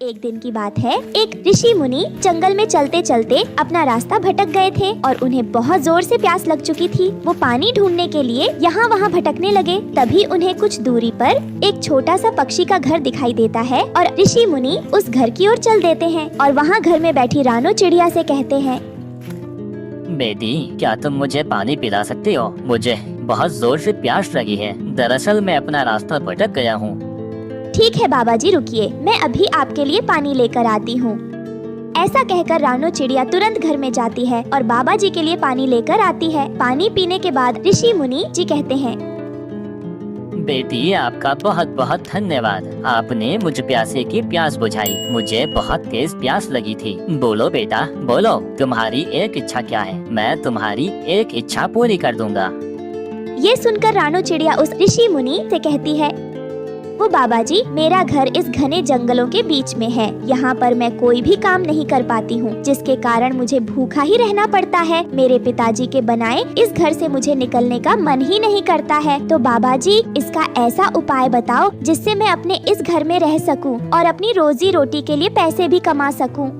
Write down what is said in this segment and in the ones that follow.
एक दिन की बात है, एक ऋषि मुनि जंगल में चलते चलते अपना रास्ता भटक गए थे और उन्हें बहुत जोर से प्यास लग चुकी थी। वो पानी ढूंढने के लिए यहाँ वहाँ भटकने लगे। तभी उन्हें कुछ दूरी पर एक छोटा सा पक्षी का घर दिखाई देता है और ऋषि मुनि उस घर की ओर चल देते हैं और वहाँ घर में बैठी रानो चिड़िया से कहते हैं, बेटी, क्या तुम मुझे पानी पिला सकती हो? मुझे बहुत जोर से प्यास लगी है। दरअसल मैं अपना रास्ता भटक गया हूँ। ठीक है बाबा जी, रुकिए, मैं अभी आपके लिए पानी लेकर आती हूँ। ऐसा कहकर रानो चिड़िया तुरंत घर में जाती है और बाबा जी के लिए पानी लेकर आती है। पानी पीने के बाद ऋषि मुनि जी कहते हैं, बेटी, आपका बहुत बहुत धन्यवाद। आपने मुझ प्यासे की प्यास बुझाई। मुझे बहुत तेज प्यास लगी थी। बोलो बेटा, बोलो, तुम्हारी एक इच्छा क्या है? मैं तुम्हारी एक इच्छा पूरी कर दूंगा। ये सुनकर रानो चिड़िया उस ऋषि मुनि से कहती है, वो बाबा जी, मेरा घर इस घने जंगलों के बीच में है। यहाँ पर मैं कोई भी काम नहीं कर पाती हूँ, जिसके कारण मुझे भूखा ही रहना पड़ता है। मेरे पिताजी के बनाए इस घर से मुझे निकलने का मन ही नहीं करता है। तो बाबा जी, इसका ऐसा उपाय बताओ जिससे मैं अपने इस घर में रह सकूँ और अपनी रोजी रोटी के लिए पैसे भी कमा सकूँ।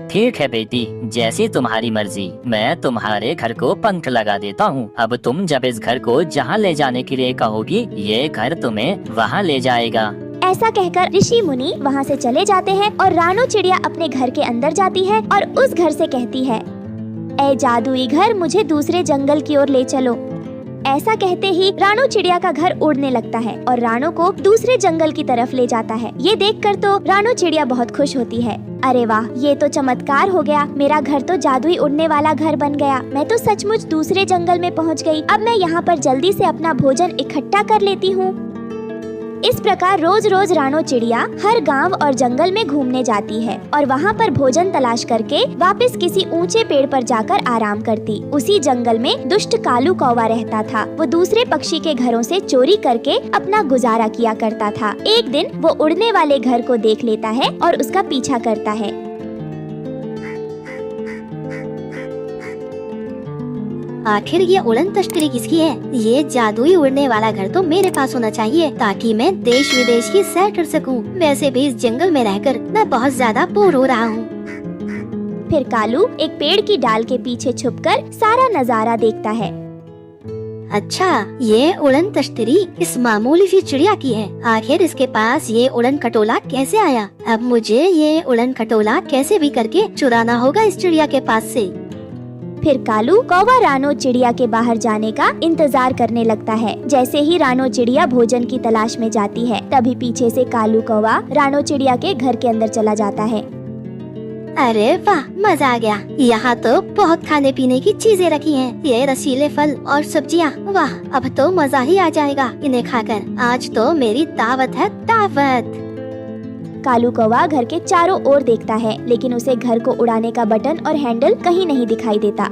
ठीक है बेटी, जैसी तुम्हारी मर्जी। मैं तुम्हारे घर को पंख लगा देता हूँ। अब तुम जब इस घर को जहाँ ले जाने के लिए कहोगी, ये घर तुम्हें वहाँ ले जाएगा। ऐसा कहकर ऋषि मुनि वहाँ से चले जाते हैं और रानो चिड़िया अपने घर के अंदर जाती है और उस घर से कहती है, ऐ जादुई घर, मुझे दूसरे जंगल की ओर ले चलो। ऐसा कहते ही रानो चिड़िया का घर उड़ने लगता है और रानो को दूसरे जंगल की तरफ ले जाता है। ये देखकर तो रानो चिड़िया बहुत खुश होती है। अरे वाह, ये तो चमत्कार हो गया। मेरा घर तो जादुई उड़ने वाला घर बन गया। मैं तो सचमुच दूसरे जंगल में पहुंच गई। अब मैं यहाँ पर जल्दी से अपना भोजन इकट्ठा कर लेती हूँ। इस प्रकार रोज रोज रानो चिड़िया हर गांव और जंगल में घूमने जाती है और वहाँ पर भोजन तलाश करके वापस किसी ऊंचे पेड़ पर जाकर आराम करती। उसी जंगल में दुष्ट कालू कौवा रहता था। वो दूसरे पक्षी के घरों से चोरी करके अपना गुजारा किया करता था। एक दिन वो उड़ने वाले घर को देख लेता है और उसका पीछा करता है। आखिर ये उड़न तश्तरी किसकी है? ये जादुई उड़ने वाला घर तो मेरे पास होना चाहिए ताकि मैं देश विदेश की सैर कर सकूं। वैसे भी इस जंगल में रहकर मैं बहुत ज्यादा बोर हो रहा हूँ। फिर कालू एक पेड़ की डाल के पीछे छुपकर सारा नजारा देखता है। अच्छा, ये उड़न तश्तरी इस मामूली सी चिड़िया की है। आखिर इसके पास ये उड़न खटोला कैसे आया? अब मुझे ये उड़न खटोला कैसे भी करके चुराना होगा इस चिड़िया के पास से। फिर कालू कौवा रानो चिड़िया के बाहर जाने का इंतजार करने लगता है। जैसे ही रानो चिड़िया भोजन की तलाश में जाती है, तभी पीछे से कालू कौवा रानो चिड़िया के घर के अंदर चला जाता है। अरे वाह, मजा आ गया। यहाँ तो बहुत खाने पीने की चीजें रखी हैं। ये रसीले फल और सब्जियाँ, वाह, अब तो मजा ही आ जाएगा इन्हें खाकर। आज तो मेरी दावत है, दावत। कालू कौवा घर के चारों ओर देखता है, लेकिन उसे घर को उड़ाने का बटन और हैंडल कहीं नहीं दिखाई देता।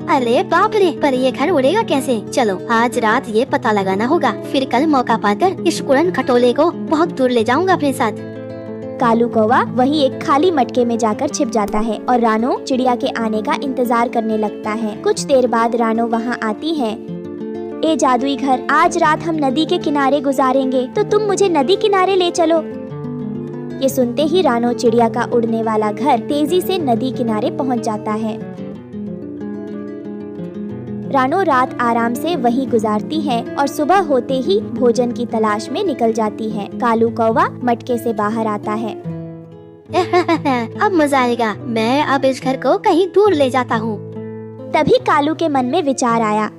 अरे बाप रे, पर ये घर उड़ेगा कैसे? चलो आज रात ये पता लगाना होगा, फिर कल मौका पाकर इस उड़न खटोले को बहुत दूर ले जाऊंगा अपने साथ। कालू कौवा वहीं एक खाली मटके में जाकर छिप जाता है और रानो चिड़िया के आने का इंतजार करने लगता है। कुछ देर बाद रानो वहाँ आती है। ए जादुई घर, आज रात हम नदी के किनारे गुजारेंगे, तो तुम मुझे नदी किनारे ले चलो। ये सुनते ही रानो चिड़िया का उड़ने वाला घर तेजी से नदी किनारे पहुंच जाता है। रानो रात आराम से वहीं गुजारती है और सुबह होते ही भोजन की तलाश में निकल जाती है। कालू कौवा मटके से बाहर आता है। अब मजा आएगा। मैं अब इस घर को कहीं दूर ले जाता हूँ। तभी कालू के मन में विचार आया।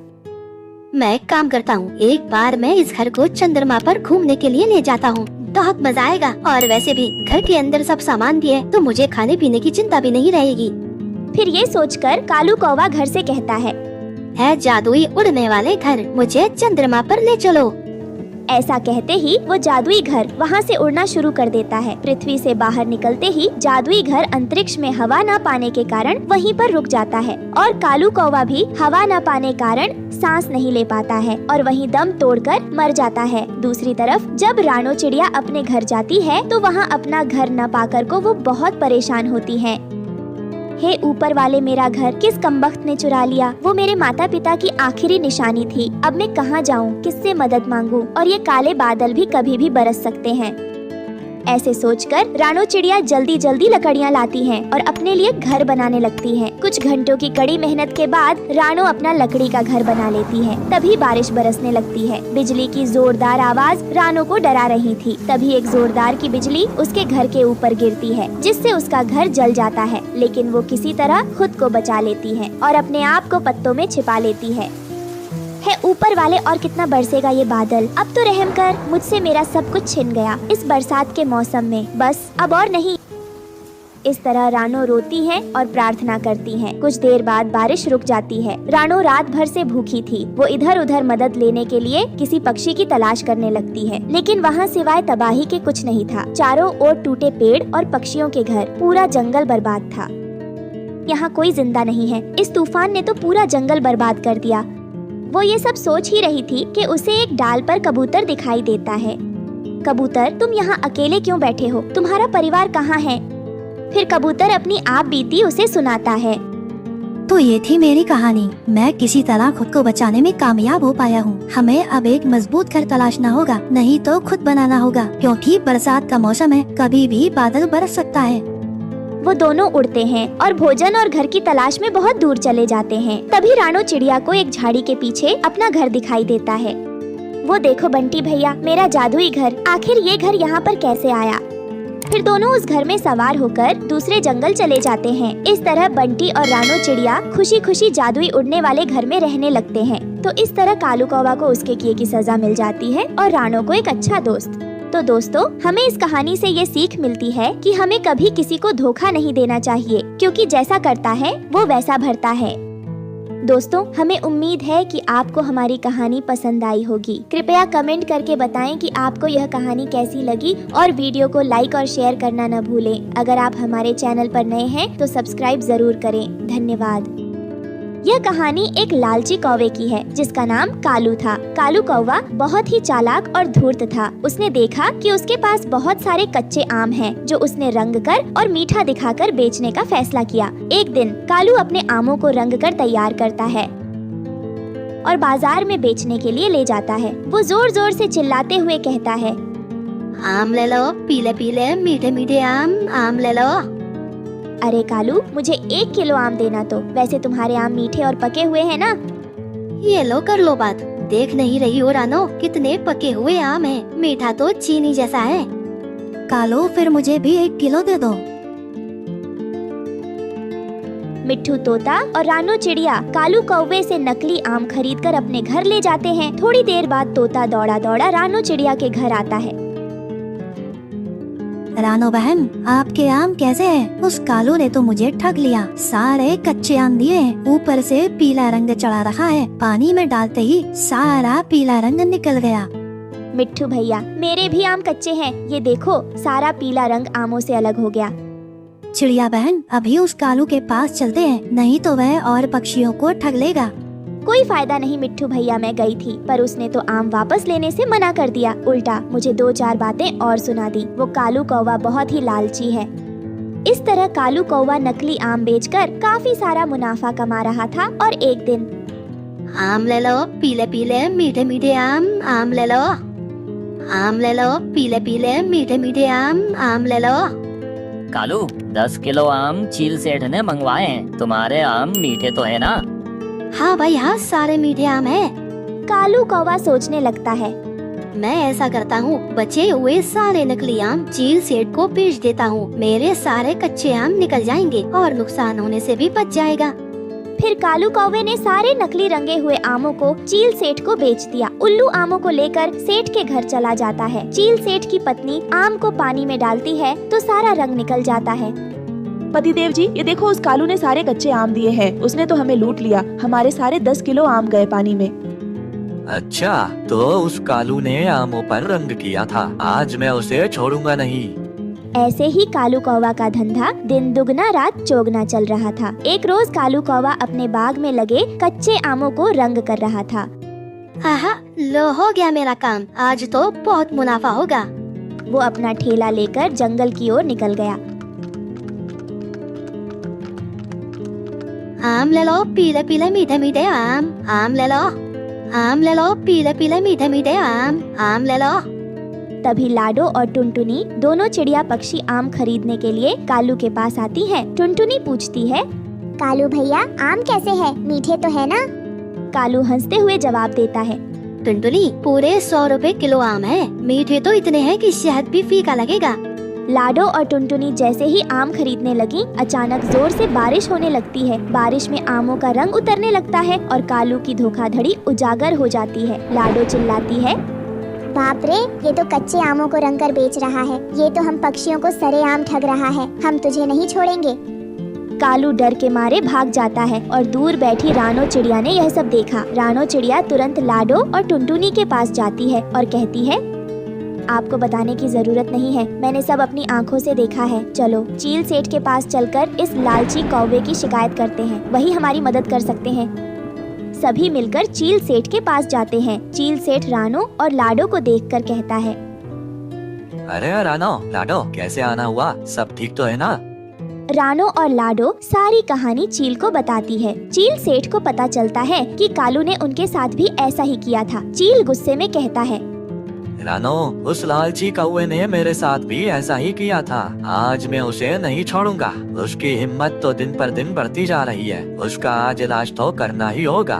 मैं एक काम करता हूँ, एक बार मैं इस घर को चंद्रमा पर घूमने के लिए ले जाता हूँ। बहुत मजा आएगा और वैसे भी घर के अंदर सब सामान भी है, तो मुझे खाने पीने की चिंता भी नहीं रहेगी। फिर ये सोचकर कालू कौवा घर से कहता है जादुई उड़ने वाले घर, मुझे चंद्रमा पर ले चलो। ऐसा कहते ही वो जादुई घर वहाँ से उड़ना शुरू कर देता है। पृथ्वी से बाहर निकलते ही जादुई घर अंतरिक्ष में हवा न पाने के कारण वहीं पर रुक जाता है और कालू कौवा भी हवा न पाने कारण सांस नहीं ले पाता है और वहीं दम तोड़कर मर जाता है। दूसरी तरफ जब रानो चिड़िया अपने घर जाती है तो वहाँ अपना घर न पाकर को वो बहुत परेशान होती है। हे ऊपर वाले, मेरा घर किस कमबख्त ने चुरा लिया? वो मेरे माता पिता की आखिरी निशानी थी। अब मैं कहाँ जाऊँ, किससे मदद मांगूं? और ये काले बादल भी कभी भी बरस सकते हैं। ऐसे सोचकर रानो चिड़िया जल्दी जल्दी लकड़ियाँ लाती हैं और अपने लिए घर बनाने लगती है। कुछ घंटों की कड़ी मेहनत के बाद रानो अपना लकड़ी का घर बना लेती है। तभी बारिश बरसने लगती है। बिजली की जोरदार आवाज रानो को डरा रही थी। तभी एक जोरदार की बिजली उसके घर के ऊपर गिरती है, जिससे उसका घर जल जाता है। लेकिन वो किसी तरह खुद को बचा लेती है और अपने आप को पत्तों में छिपा लेती है ऊपर वाले, और कितना बरसेगा ये बादल। अब तो रहम कर, मुझसे मेरा सब कुछ छिन गया इस बरसात के मौसम में, बस अब और नहीं। इस तरह रानो रोती है और प्रार्थना करती है। कुछ देर बाद बारिश रुक जाती है। रानो रात भर से भूखी थी। वो इधर उधर मदद लेने के लिए किसी पक्षी की तलाश करने लगती है, लेकिन वहाँ सिवाय तबाही के कुछ नहीं था। चारों ओर टूटे पेड़ और पक्षियों के घर, पूरा जंगल बर्बाद था। यहाँ कोई जिंदा नहीं है। इस तूफान ने तो पूरा जंगल बर्बाद कर दिया। वो ये सब सोच ही रही थी कि उसे एक डाल पर कबूतर दिखाई देता है। कबूतर, तुम यहाँ अकेले क्यों बैठे हो? तुम्हारा परिवार कहाँ है? फिर कबूतर अपनी आप बीती उसे सुनाता है। तो ये थी मेरी कहानी। मैं किसी तरह खुद को बचाने में कामयाब हो पाया हूँ। हमें अब एक मजबूत घर तलाशना होगा, नहीं तो खुद बनाना होगा, क्योंकि बरसात का मौसम है, कभी भी बादल बरस सकता है। वो दोनों उड़ते हैं और भोजन और घर की तलाश में बहुत दूर चले जाते हैं। तभी रानो चिड़िया को एक झाड़ी के पीछे अपना घर दिखाई देता है। वो देखो बंटी भैया, मेरा जादुई घर। आखिर ये घर यहाँ पर कैसे आया? फिर दोनों उस घर में सवार होकर दूसरे जंगल चले जाते हैं। इस तरह बंटी और रानो चिड़िया खुशी खुशी जादुई उड़ने वाले घर में रहने लगते हैं। तो इस तरह कालू कौवा को उसके किए की सजा मिल जाती है और रानो को एक अच्छा दोस्त। तो दोस्तों, हमें इस कहानी से ये सीख मिलती है कि हमें कभी किसी को धोखा नहीं देना चाहिए, क्योंकि जैसा करता है वो वैसा भरता है। दोस्तों, हमें उम्मीद है कि आपको हमारी कहानी पसंद आई होगी। कृपया कमेंट करके बताएं कि आपको यह कहानी कैसी लगी और वीडियो को लाइक और शेयर करना न भूलें। अगर आप हमारे चैनल पर नए हैं तो सब्सक्राइब जरूर करें। धन्यवाद। यह कहानी एक लालची कौवे की है जिसका नाम कालू था। कालू कौवा बहुत ही चालाक और धूर्त था। उसने देखा कि उसके पास बहुत सारे कच्चे आम हैं, जो उसने रंग कर और मीठा दिखाकर बेचने का फैसला किया। एक दिन कालू अपने आमों को रंग कर तैयार करता है और बाजार में बेचने के लिए ले जाता है। वो जोर जोर से चिल्लाते हुए कहता है, आम ले लो, पीले पीले मीठे मीठे आम, आम ले लो। अरे कालू, मुझे 1 किलो आम देना। तो वैसे तुम्हारे आम मीठे और पके हुए हैं ना? ये लो, कर लो बात। देख नहीं रही हो रानो, कितने पके हुए आम हैं। मीठा तो चीनी जैसा है। कालू, फिर मुझे भी 1 किलो दे दो। मिट्ठू तोता और रानो चिड़िया कालू कौवे से नकली आम खरीदकर अपने घर ले जाते हैं। थोड़ी देर बाद तोता दौड़ा दौड़ा रानो चिड़िया के घर आता है। रानो बहन, आपके आम कैसे हैं? उस कालू ने तो मुझे ठग लिया। सारे कच्चे आम दिए, ऊपर से पीला रंग चढ़ा रखा है। पानी में डालते ही सारा पीला रंग निकल गया। मिट्ठू भैया, मेरे भी आम कच्चे हैं। ये देखो, सारा पीला रंग आमों से अलग हो गया। चिड़िया बहन, अभी उस कालू के पास चलते हैं, नहीं तो वह और पक्षियों को ठग लेगा। कोई फायदा नहीं मिट्ठू भैया, मैं गई थी पर उसने तो आम वापस लेने से मना कर दिया। उल्टा मुझे 2-4 बातें और सुना दी। वो कालू कौवा बहुत ही लालची है। इस तरह कालू कौवा नकली आम बेचकर काफी सारा मुनाफा कमा रहा था। और एक दिन, आम ले लो, पीले पीले मीठे मीठे आम, आम ले लो। आम ले लो, पीले पीले मीठे मीठे आम, आम ले लो। कालू, 10 किलो आम चील सेठ ने मंगवाए हैं। तुम्हारे आम मीठे तो है ना? हाँ भाई हाँ, सारे मीठे आम हैं। कालू कौवा सोचने लगता है, मैं ऐसा करता हूँ, बचे हुए सारे नकली आम चील सेठ को बेच देता हूँ। मेरे सारे कच्चे आम निकल जाएंगे और नुकसान होने से भी बच जाएगा। फिर कालू कौवे ने सारे नकली रंगे हुए आमों को चील सेठ को बेच दिया। उल्लू आमों को लेकर सेठ के घर चला जाता है। चील सेठ की पत्नी आम को पानी में डालती है तो सारा रंग निकल जाता है। पतिदेव जी, ये देखो, उस कालू ने सारे कच्चे आम दिए हैं। उसने तो हमें लूट लिया। हमारे सारे 10 किलो आम गए पानी में। अच्छा, तो उस कालू ने आमों पर रंग किया था। आज मैं उसे छोड़ूंगा नहीं। ऐसे ही कालू कौवा का धंधा दिन दुगना रात चौगना चल रहा था। एक रोज कालू कौवा अपने बाग में लगे कच्चे आमों को रंग कर रहा था। आहा, लो हो गया मेरा काम। आज तो बहुत मुनाफा होगा। वो अपना ठेला लेकर जंगल की ओर निकल गया। आम ले लो, पीले पीले मीठे मीठे आम, आम ले लो। आम ले लो, पीले पीले मीठे मीठे आम, आम ले लो। तभी लाडो और टुनटुनी दोनों चिड़िया पक्षी आम खरीदने के लिए कालू के पास आती हैं। टुनटुनी पूछती है, कालू भैया आम कैसे है, मीठे तो है ना? कालू हंसते हुए जवाब देता है, टुनटुनी पूरे 100 रुपए किलो आम है, मीठे तो इतने हैं कि शहद भी फीका लगेगा। लाडो और टुनटुनी जैसे ही आम खरीदने लगी, अचानक जोर से बारिश होने लगती है। बारिश में आमों का रंग उतरने लगता है और कालू की धोखाधड़ी उजागर हो जाती है। लाडो चिल्लाती है, बाप रे, ये तो कच्चे आमों को रंग कर बेच रहा है, ये तो हम पक्षियों को सरेआम ठग रहा है, हम तुझे नहीं छोड़ेंगे। कालू डर के मारे भाग जाता है और दूर बैठी रानो चिड़िया ने यह सब देखा। रानो चिड़िया तुरंत लाडो और टुनटुनी के पास जाती है और कहती है, आपको बताने की जरूरत नहीं है, मैंने सब अपनी आंखों से देखा है। चलो चील सेठ के पास चलकर इस लालची कौवे की शिकायत करते हैं, वही हमारी मदद कर सकते हैं। सभी मिलकर चील सेठ के पास जाते हैं। चील सेठ रानो और लाडो को देखकर कहता है, अरे रानो, लाडो, कैसे आना हुआ? सब ठीक तो है ना? रानो और लाडो सारी कहानी चील को बताती है। चील सेठ को पता चलता है कि कालू ने उनके साथ भी ऐसा ही किया था। चील गुस्से में कहता है, रानो, उस लालची कौवे ने मेरे साथ भी ऐसा ही किया था। आज मैं उसे नहीं छोड़ूंगा। उसकी हिम्मत तो दिन पर दिन बढ़ती जा रही है। उसका आज इलाज तो करना ही होगा।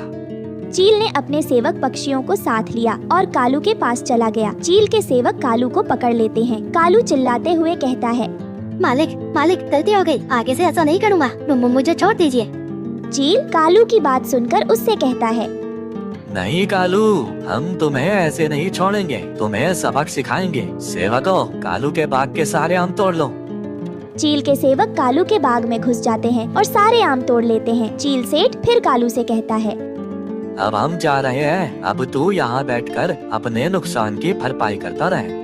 चील ने अपने सेवक पक्षियों को साथ लिया और कालू के पास चला गया। चील के सेवक कालू को पकड़ लेते हैं। कालू चिल्लाते हुए कहता है, मालिक मालिक, गलती हो गई, आगे से ऐसा नहीं करूँगा, मुझे छोड़ दीजिए। चील कालू की बात सुनकर उससे कहता है, नहीं कालू, हम तुम्हें ऐसे नहीं छोड़ेंगे, तुम्हें सबक सिखाएंगे। सेवकों, कालू के बाग के सारे आम तोड़ लो। चील के सेवक कालू के बाग में घुस जाते हैं और सारे आम तोड़ लेते हैं। चील सेठ फिर कालू से कहता है, अब हम जा रहे हैं, अब तू यहाँ बैठकर अपने नुकसान की भरपाई करता रहे।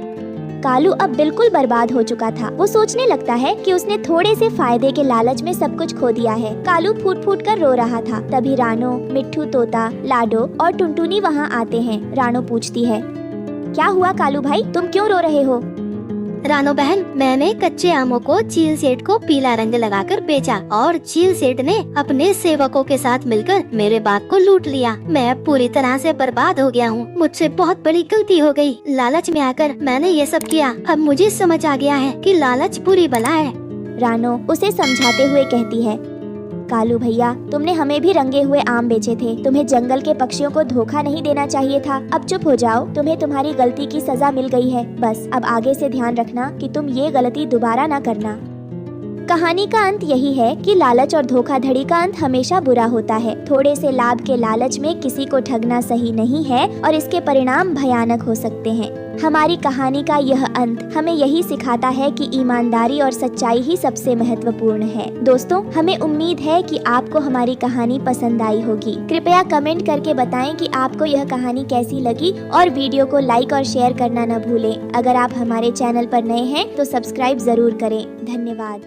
कालू अब बिल्कुल बर्बाद हो चुका था। वो सोचने लगता है कि उसने थोड़े से फायदे के लालच में सब कुछ खो दिया है। कालू फूट फूट कर रो रहा था। तभी रानो, मिट्ठू तोता, लाडो और टुनटुनी वहाँ आते हैं। रानो पूछती है, क्या हुआ कालू भाई, तुम क्यों रो रहे हो? रानो बहन, मैंने कच्चे आमों को चील सेठ को पीला रंग लगाकर बेचा और चील सेठ ने अपने सेवकों के साथ मिलकर मेरे बाग को लूट लिया। मैं पूरी तरह से बर्बाद हो गया हूँ। मुझसे बहुत बड़ी गलती हो गई। लालच में आकर मैंने ये सब किया। अब मुझे समझ आ गया है कि लालच बुरी बला है। रानो उसे समझाते हुए कहती है, कालू भैया, तुमने हमें भी रंगे हुए आम बेचे थे। तुम्हें जंगल के पक्षियों को धोखा नहीं देना चाहिए था। अब चुप हो जाओ, तुम्हें तुम्हारी गलती की सजा मिल गई है। बस अब आगे से ध्यान रखना कि तुम ये गलती दोबारा ना करना। कहानी का अंत यही है कि लालच और धोखाधड़ी का अंत हमेशा बुरा होता है। थोड़े से लाभ के लालच में किसी को ठगना सही नहीं है और इसके परिणाम भयानक हो सकते हैं। हमारी कहानी का यह अंत हमें यही सिखाता है कि ईमानदारी और सच्चाई ही सबसे महत्वपूर्ण है। दोस्तों, हमें उम्मीद है कि आपको हमारी कहानी पसंद आई होगी। कृपया कमेंट करके बताएं कि आपको यह कहानी कैसी लगी और वीडियो को लाइक और शेयर करना न भूलें। अगर आप हमारे चैनल पर नए हैं तो सब्सक्राइब जरूर करें। धन्यवाद।